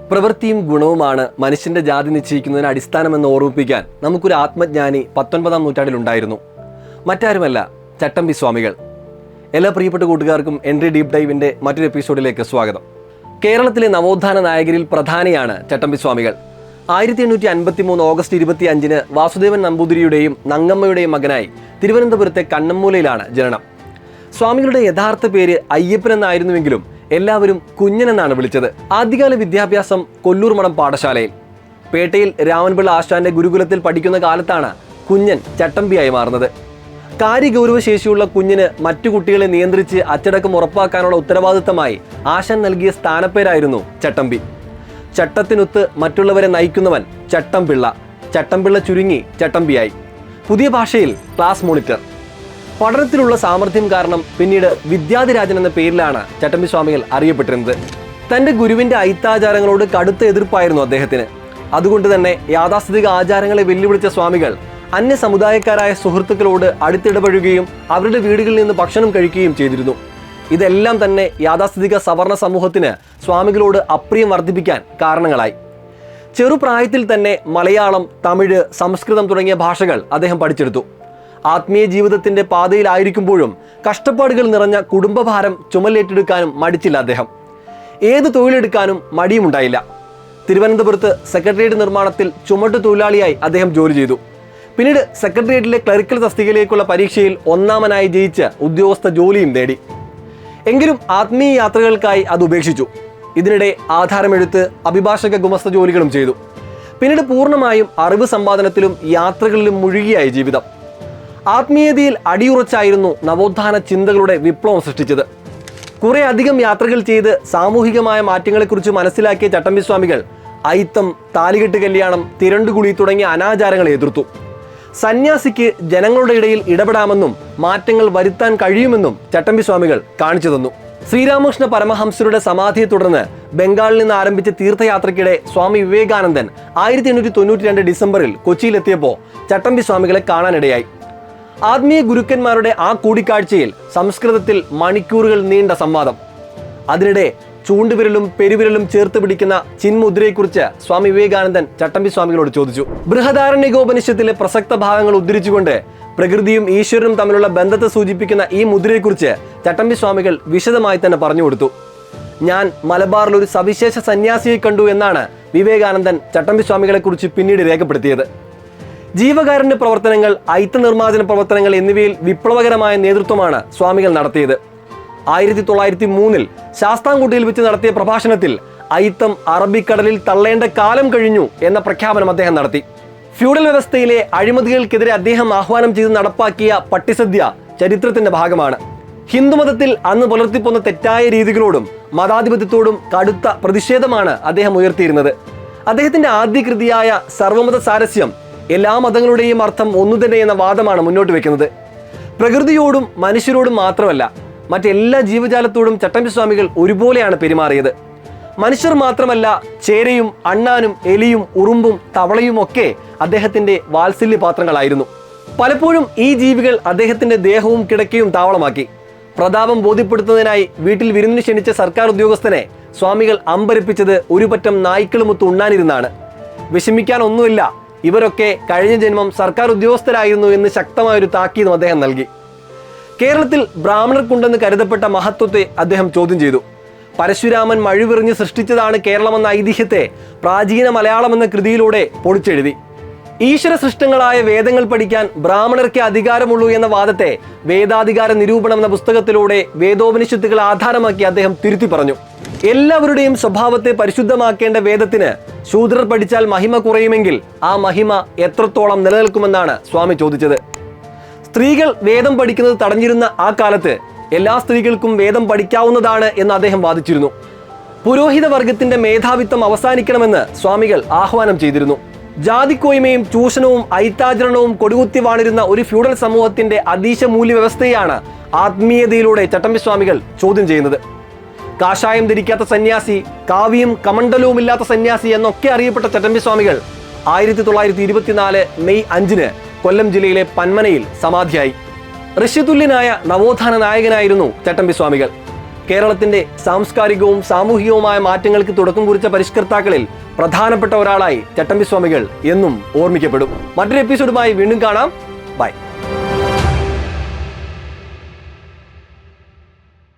പ്രവൃത്തിയും ഗുണവുമാണ് മനുഷ്യന്റെ ജാതി നിശ്ചയിക്കുന്നതിന് അടിസ്ഥാനമെന്ന് ഓർമ്മിപ്പിക്കാൻ നമുക്കൊരു ആത്മജ്ഞാനി 19-ാം നൂറ്റാണ്ടിലുണ്ടായിരുന്നു. മറ്റാരുമല്ല, ചട്ടമ്പി സ്വാമികൾ. എല്ലാ പ്രിയപ്പെട്ട കൂട്ടുകാർക്കും എൻട്രി ഡീപ് ഡൈവിന്റെ മറ്റൊരു എപ്പിസോഡിലേക്ക് സ്വാഗതം. കേരളത്തിലെ നവോത്ഥാന നായകരിൽ പ്രധാനിയാണ് ചട്ടമ്പി സ്വാമികൾ. 1853 ഓഗസ്റ്റ് 25-ന് വാസുദേവൻ നമ്പൂതിരിയുടെയും നങ്ങമ്മയുടെയും മകനായി തിരുവനന്തപുരത്തെ കണ്ണമ്മൂലയിലാണ് ജനനം. സ്വാമികളുടെ യഥാർത്ഥ പേര് അയ്യപ്പൻ എന്നായിരുന്നുവെങ്കിലും എല്ലാവരും കുഞ്ഞൻ എന്നാണ് വിളിച്ചത്. ആദ്യകാല വിദ്യാഭ്യാസം കൊല്ലൂർ മഠം പാഠശാലയിൽ. പേട്ടയിൽ രാമൻപിള്ള ആശാന്റെ ഗുരുകുലത്തിൽ പഠിക്കുന്ന കാലത്താണ് കുഞ്ഞൻ ചട്ടമ്പിയായി മാറുന്നത്. കാര്യഗൗരവശേഷിയുള്ള കുഞ്ഞിന് മറ്റു കുട്ടികളെ നിയന്ത്രിച്ച് അച്ചടക്കം ഉറപ്പാക്കാനുള്ള ഉത്തരവാദിത്തമായി ആശാൻ നൽകിയ സ്ഥാനപ്പേരായിരുന്നു ചട്ടമ്പി. ചട്ടത്തിനൊത്ത് മറ്റുള്ളവരെ നയിക്കുന്നവൻ ചട്ടമ്പിള്ള. ചട്ടമ്പിള്ള ചുരുങ്ങി ചട്ടമ്പിയായി. പുതിയ ഭാഷയിൽ ക്ലാസ് മോണിറ്റർ. പഠനത്തിലുള്ള സാമർഥ്യം കാരണം പിന്നീട് വിദ്യാധിരാജൻ എന്ന പേരിലാണ് ചട്ടമ്പി സ്വാമികൾ അറിയപ്പെട്ടിരുന്നത്. തന്റെ ഗുരുവിന്റെ ഐത്താചാരങ്ങളോട് കടുത്ത എതിർപ്പായിരുന്നു അദ്ദേഹത്തിന്. അതുകൊണ്ട് തന്നെ യാഥാസ്ഥിതിക ആചാരങ്ങളെ വെല്ലുവിളിച്ച സ്വാമികൾ അന്യ സമുദായക്കാരായ സുഹൃത്തുക്കളോട് അടുത്തിടപഴകുകയും അവരുടെ വീടുകളിൽ നിന്ന് ഭക്ഷണം കഴിക്കുകയും ചെയ്തിരുന്നു. ഇതെല്ലാം തന്നെ യാഥാസ്ഥിതിക സവർണ സമൂഹത്തിന് സ്വാമികളോട് അപ്രിയം വർദ്ധിപ്പിക്കാൻ കാരണങ്ങളായി. ചെറുപ്രായത്തിൽ തന്നെ മലയാളം, തമിഴ്, സംസ്കൃതം തുടങ്ങിയ ഭാഷകൾ അദ്ദേഹം പഠിച്ചെടുത്തു. ആത്മീയ ജീവിതത്തിന്റെ പാതയിലായിരിക്കുമ്പോഴും കഷ്ടപ്പാടുകൾ നിറഞ്ഞ കുടുംബഭാരം ചുമലേറ്റെടുക്കാനും മടിച്ചില്ല അദ്ദേഹം. ഏത് തൊഴിലെടുക്കാനും മടിയുമുണ്ടായില്ല. തിരുവനന്തപുരത്ത് സെക്രട്ടേറിയറ്റ് നിർമ്മാണത്തിൽ ചുമട്ടു തൊഴിലാളിയായി അദ്ദേഹം ജോലി ചെയ്തു. പിന്നീട് സെക്രട്ടേറിയറ്റിലെ ക്ലറിക്കൽ തസ്തികയിലേക്കുള്ള പരീക്ഷയിൽ ഒന്നാമനായി ജയിച്ച് ഉദ്യോഗസ്ഥ ജോലിയും നേടി. എങ്കിലും ആത്മീയ യാത്രകൾക്കായി അത് ഉപേക്ഷിച്ചു. ഇതിനിടെ ആധാരമെഴുത്ത്, അഭിഭാഷക ഗുമസ്ത ജോലികളും ചെയ്തു. പിന്നീട് പൂർണ്ണമായും അറിവ് സമ്പാദനത്തിലും യാത്രകളിലും മുഴുകിയായി ജീവിതം. ആത്മീയതയിൽ അടിയുറച്ചായിരുന്നു നവോത്ഥാന ചിന്തകളുടെ വിപ്ലവം സൃഷ്ടിച്ചത്. കുറെ അധികം യാത്രകൾ ചെയ്ത് സാമൂഹികമായ മാറ്റങ്ങളെക്കുറിച്ച് മനസ്സിലാക്കിയ ചട്ടമ്പി സ്വാമികൾ അയിത്തം, താലികെട്ട് കല്യാണം, തിരണ്ടുകുളി തുടങ്ങിയ അനാചാരങ്ങളെ എതിർത്തു. സന്യാസിക്ക് ജനങ്ങളുടെ ഇടയിൽ ഇടപെടാമെന്നും മാറ്റങ്ങൾ വരുത്താൻ കഴിയുമെന്നും ചട്ടമ്പി സ്വാമികൾ കാണിച്ചു തന്നു. ശ്രീരാമകൃഷ്ണ പരമഹംസരുടെ സമാധിയെ തുടർന്ന് ബംഗാളിൽ നിന്ന് ആരംഭിച്ച തീർത്ഥയാത്രയ്ക്കിടെ സ്വാമി വിവേകാനന്ദൻ 1892 ഡിസംബറിൽ കൊച്ചിയിലെത്തിയപ്പോൾ ചട്ടമ്പി സ്വാമികളെ കാണാനിടയായി. ആത്മീയ ഗുരുക്കന്മാരുടെ ആ കൂടിക്കാഴ്ചയിൽ സംസ്കൃതത്തിൽ മണിക്കൂറുകൾ നീണ്ട സംവാദം. അതിനിടെ ചൂണ്ടുവിരലും പെരുവിരലും ചേർത്ത് പിടിക്കുന്ന ചിന്മുദ്രയെക്കുറിച്ച് സ്വാമി വിവേകാനന്ദൻ ചട്ടമ്പി സ്വാമികളോട് ചോദിച്ചു. ബൃഹദാരണ്യകോപനിഷത്തിലെ പ്രസക്ത ഭാഗങ്ങൾ ഉദ്ധരിച്ചുകൊണ്ട് പ്രകൃതിയും ഈശ്വരനും തമ്മിലുള്ള ബന്ധത്തെ സൂചിപ്പിക്കുന്ന ഈ മുദ്രയെക്കുറിച്ച് ചട്ടമ്പി സ്വാമികൾ വിശദമായി തന്നെ പറഞ്ഞു കൊടുത്തു. ഞാൻ മലബാറിൽ ഒരു സവിശേഷ സന്യാസിയെ കണ്ടു എന്നാണ് വിവേകാനന്ദൻ ചട്ടമ്പി സ്വാമികളെക്കുറിച്ച് പിന്നീട് രേഖപ്പെടുത്തിയത്. ജീവകാരുണ്യ പ്രവർത്തനങ്ങൾ, ഐത്ത നിർമ്മാർജ്ജന പ്രവർത്തനങ്ങൾ എന്നിവയിൽ വിപ്ലവകരമായ നേതൃത്വമാണ് സ്വാമികൾ നടത്തിയത്. 1903 ശാസ്താംകോട്ടയിൽ വെച്ച് നടത്തിയ പ്രഭാഷണത്തിൽ ഐത്തം അറബിക്കടലിൽ തള്ളേണ്ട കാലം കഴിഞ്ഞു എന്ന പ്രഖ്യാപനം അദ്ദേഹം നടത്തി. ഫ്യൂഡൽ വ്യവസ്ഥയിലെ അഴിമതികൾക്കെതിരെ അദ്ദേഹം ആഹ്വാനം ചെയ്ത് നടപ്പാക്കിയ പട്ടിസദ്യ ചരിത്രത്തിന്റെ ഭാഗമാണ്. ഹിന്ദുമതത്തിൽ അന്ന് പുലർത്തിപ്പോന്ന തെറ്റായ രീതികളോടും മതാധിപത്യത്തോടും കടുത്ത പ്രതിഷേധമാണ് അദ്ദേഹം ഉയർത്തിയിരുന്നത്. അദ്ദേഹത്തിന്റെ ആദ്യ കൃതിയായ സർവമത സാരസ്യം എല്ലാ മതങ്ങളുടെയും അർത്ഥം ഒന്നു തന്നെ എന്ന വാദമാണ് മുന്നോട്ട് വെക്കുന്നത്. പ്രകൃതിയോടും മനുഷ്യരോടും മാത്രമല്ല, മറ്റെല്ലാ ജീവജാലത്തോടും ചട്ടമ്പി സ്വാമികൾ ഒരുപോലെയാണ് പെരുമാറിയത്. മനുഷ്യർ മാത്രമല്ല, ചേരയും അണ്ണാനും എലിയും ഉറുമ്പും തവളയും ഒക്കെ അദ്ദേഹത്തിന്റെ വാത്സല്യപാത്രങ്ങളായിരുന്നു. പലപ്പോഴും ഈ ജീവികൾ അദ്ദേഹത്തിന്റെ ദേഹവും കിടക്കയും താവളമാക്കി. പ്രതാപം ബോധ്യപ്പെടുത്തുന്നതിനായി വീട്ടിൽ വിരുന്നിന് ക്ഷണിച്ച സർക്കാർ ഉദ്യോഗസ്ഥനെ സ്വാമികൾ അമ്പരപ്പിച്ചത് ഒരു പറ്റം നായ്ക്കളുമൊത്ത് ഉണ്ണാനിരുന്നാണ്. വിഷമിക്കാൻ ഒന്നുമില്ല, ഇവരൊക്കെ കഴിഞ്ഞ ജന്മം സർക്കാർ ഉദ്യോഗസ്ഥരായിരുന്നു എന്ന് ശക്തമായൊരു താക്കീതും അദ്ദേഹം നൽകി. കേരളത്തിൽ ബ്രാഹ്മണർക്കുണ്ടെന്ന് കരുതപ്പെട്ട മഹത്വത്തെ അദ്ദേഹം ചോദ്യം ചെയ്തു. പരശുരാമൻ മഴുവിറിഞ്ഞ് സൃഷ്ടിച്ചതാണ് കേരളമെന്ന ഐതിഹ്യത്തെ പ്രാചീന മലയാളം എന്ന കൃതിയിലൂടെ പൊളിച്ചെഴുതി. ഈശ്വര സൃഷ്ടങ്ങളായ വേദങ്ങൾ പഠിക്കാൻ ബ്രാഹ്മണർക്ക് അധികാരമുള്ളൂ എന്ന വാദത്തെ വേദാധികാര നിരൂപണം എന്ന പുസ്തകത്തിലൂടെ വേദോപനിഷത്തുകൾ ആധാരമാക്കി അദ്ദേഹം തിരുത്തി പറഞ്ഞു. എല്ലാവരുടെയും സ്വഭാവത്തെ പരിശുദ്ധമാക്കേണ്ട വേദത്തിന് ശൂദ്രർ പഠിച്ചാൽ മഹിമ കുറയുമെങ്കിൽ ആ മഹിമ എത്രത്തോളം നിലനിൽക്കുമെന്നാണ് സ്വാമി ചോദിച്ചത്. സ്ത്രീകൾ വേദം പഠിക്കുന്നത് തടഞ്ഞിരുന്ന ആ കാലത്ത് എല്ലാ സ്ത്രീകൾക്കും വേദം പഠിക്കാവുന്നതാണ് എന്ന് അദ്ദേഹം വാദിച്ചിരുന്നു. പുരോഹിത വർഗത്തിന്റെ മേധാവിത്വം അവസാനിക്കണമെന്ന് സ്വാമികൾ ആഹ്വാനം ചെയ്തിരുന്നു. ജാതിക്കോയ്മയും ചൂഷണവും ഐത്താചരണവും കൊടുകുത്തി വാണിരുന്ന ഒരു ഫ്യൂഡൽ സമൂഹത്തിന്റെ അതീശ മൂല്യ വ്യവസ്ഥയാണ് ആത്മീയതയിലൂടെ ചട്ടമ്പി സ്വാമികൾ ചോദ്യം ചെയ്യുന്നത്. കാഷായം ധരിക്കാത്ത സന്യാസി, കാവ്യം കമണ്ഡലവും ഇല്ലാത്ത സന്യാസി എന്നൊക്കെ അറിയപ്പെട്ട ചട്ടമ്പി സ്വാമികൾ 1924 മെയ് 5-ന് കൊല്ലം ജില്ലയിലെ പന്മനയിൽ സമാധിയായി. ഋഷ്യതുല്യനായ നവോത്ഥാന നായകനായിരുന്നു ചട്ടമ്പി സ്വാമികൾ. കേരളത്തിന്റെ സാംസ്കാരികവും സാമൂഹികവുമായ മാറ്റങ്ങൾക്ക് തുടക്കം കുറിച്ച പരിഷ്കർത്താക്കളിൽ പ്രധാനപ്പെട്ട ഒരാളായി ചട്ടമ്പി സ്വാമികൾ എന്നും ഓർമ്മിക്കപ്പെടും. മറ്റൊരു എപ്പിസോഡുമായി വീണ്ടും കാണാം. ബൈ.